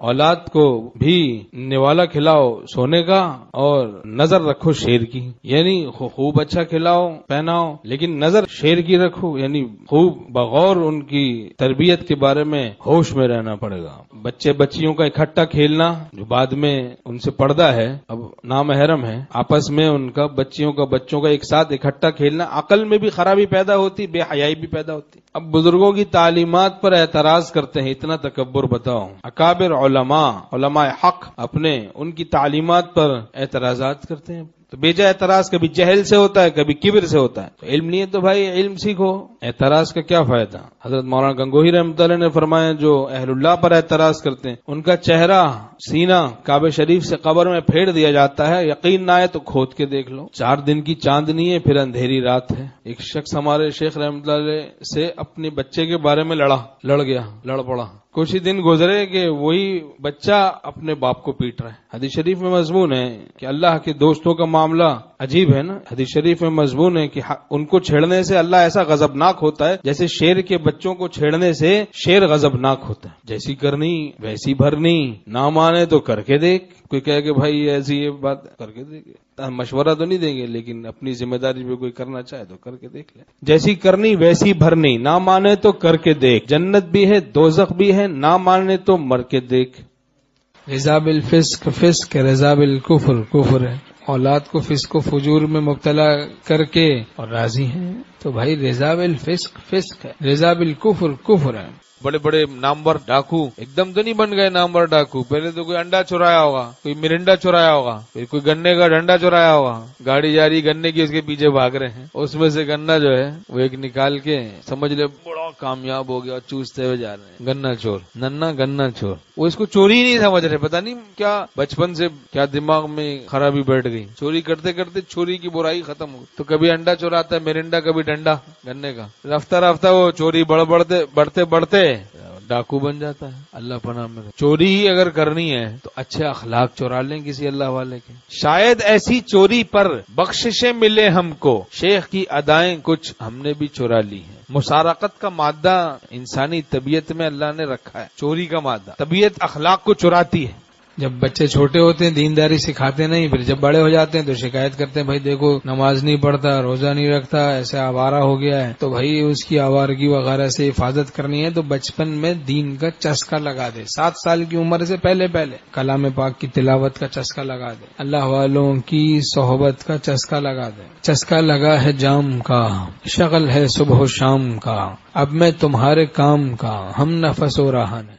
اولاد کو بھی نوالا کھلاؤ سونے کا اور نظر رکھو شیر کی، یعنی خوب اچھا کھلاؤ پہناؤ لیکن نظر شیر کی رکھو، یعنی خوب بغور ان کی تربیت کے بارے میں ہوش میں رہنا پڑے گا۔ بچے بچیوں کا اکٹھا کھیلنا جو بعد میں ان سے پردہ ہے، اب نامحرم ہے، آپس میں ان کا بچوں کا ایک ساتھ اکٹھا کھیلنا، عقل میں بھی خرابی پیدا ہوتی، بے حیائی بھی پیدا ہوتی۔ اب بزرگوں کی تعلیمات پر اعتراض کرتے ہیں، اتنا تکبر بتاؤ۔ اکابر علماء حق اپنے ان کی تعلیمات پر اعتراضات کرتے ہیں، تو بیجا اعتراض کبھی جہل سے ہوتا ہے کبھی کبر سے ہوتا ہے، تو علم نہیں ہے تو بھائی علم سیکھو، اعتراض کا کیا فائدہ؟ حضرت مولانا گنگوہی رحمۃ اللہ نے فرمایا جو اہل اللہ پر اعتراض کرتے ہیں ان کا چہرہ سینہ کعبہ شریف سے قبر میں پھیر دیا جاتا ہے، یقین نہ آئے تو کھود کے دیکھ لو، 4 دن کی چاندنی ہے پھر اندھیری رات ہے۔ ایک شخص ہمارے شیخ رحمۃ اللہ علیہ سے اپنے بچے کے بارے میں لڑ پڑا، کچھ ہی دن گزرے کہ وہی بچہ اپنے باپ کو پیٹ رہا ہے۔ حدیث شریف میں مضمون ہے کہ اللہ کے دوستوں کا معاملہ عجیب ہے نا، حدیث شریف میں مضمون ہے کہ ان کو چھیڑنے سے اللہ ایسا غضبناک ہوتا ہے جیسے شیر کے بچوں کو چھیڑنے سے شیر غضبناک ہوتا ہے۔ جیسی کرنی ویسی بھرنی، نہ مانے تو کر کے دیکھ، کوئی کہے کہ بھائی ایسی یہ بات کر کے دیکھ، مشورہ تو نہیں دیں گے لیکن اپنی ذمہ داری پہ کوئی کرنا چاہے تو کر کے دیکھ لے۔ جیسی کرنی ویسی بھرنی، نہ مانے تو کر کے دیکھ، جنت بھی ہے دوزخ بھی ہے، نہ مانے تو مر کے دیکھ۔ رضا بالفسق فسق ہے، رضا بالکفر کفر ہے۔ اولاد کو فسق و فجور میں مبتلا کر کے اور راضی ہیں تو بھائی رضا بالفسق فسق ہے، رضا بالکفر کفر ہے۔ بڑے بڑے نامور ڈاکو ایک دم تو نہیں بن گئے نامور ڈاکو، پہلے تو کوئی انڈا چرایا ہوگا، کوئی مرنڈا چرایا ہوگا، پھر کوئی گنے کا ڈنڈا چرایا ہوگا، گاڑی جا رہی گنے کی اس کے پیچھے بھاگ رہے ہیں، اس میں سے گنا جو ہے وہ ایک نکال کے سمجھ لے بڑا کامیاب ہو گیا، چوستے ہوئے جا رہے ہیں، گنا چور، ننا گنا چور، وہ اس کو چوری ہی نہیں سمجھ رہے، پتہ نہیں کیا بچپن سے کیا دماغ میں خرابی بیٹھ گئی، چوری کرتے کرتے چوری کی برائی ختم ہو، تو کبھی انڈا چوراتا ہے مرنڈا، کبھی ڈنڈا گنے کا، رفتہ رفتہ وہ چوری بڑھتے ڈاکو بن جاتا ہے۔ اللہ پناہ میں، چوری ہی اگر کرنی ہے تو اچھے اخلاق چورا لیں کسی اللہ والے کے، شاید ایسی چوری پر بخششیں ملے ہم کو، شیخ کی ادائیں کچھ ہم نے بھی چورا لی ہیں۔ مسارقت کا مادہ انسانی طبیعت میں اللہ نے رکھا ہے، چوری کا مادہ طبیعت اخلاق کو چراتی ہے۔ جب بچے چھوٹے ہوتے ہیں دینداری سکھاتے نہیں، پھر جب بڑے ہو جاتے ہیں تو شکایت کرتے ہیں بھائی دیکھو نماز نہیں پڑھتا، روزہ نہیں رکھتا، ایسے آوارہ ہو گیا ہے، تو بھائی اس کی آوارگی وغیرہ سے حفاظت کرنی ہے تو بچپن میں دین کا چسکا لگا دے، 7 سال کی عمر سے پہلے کلام پاک کی تلاوت کا چسکا لگا دے، اللہ والوں کی صحبت کا چسکا لگا دے۔ چسکا لگا ہے جام کا، شغل ہے صبح و شام کا، اب میں تمہارے کام کا، ہم نفس و راہن ہے۔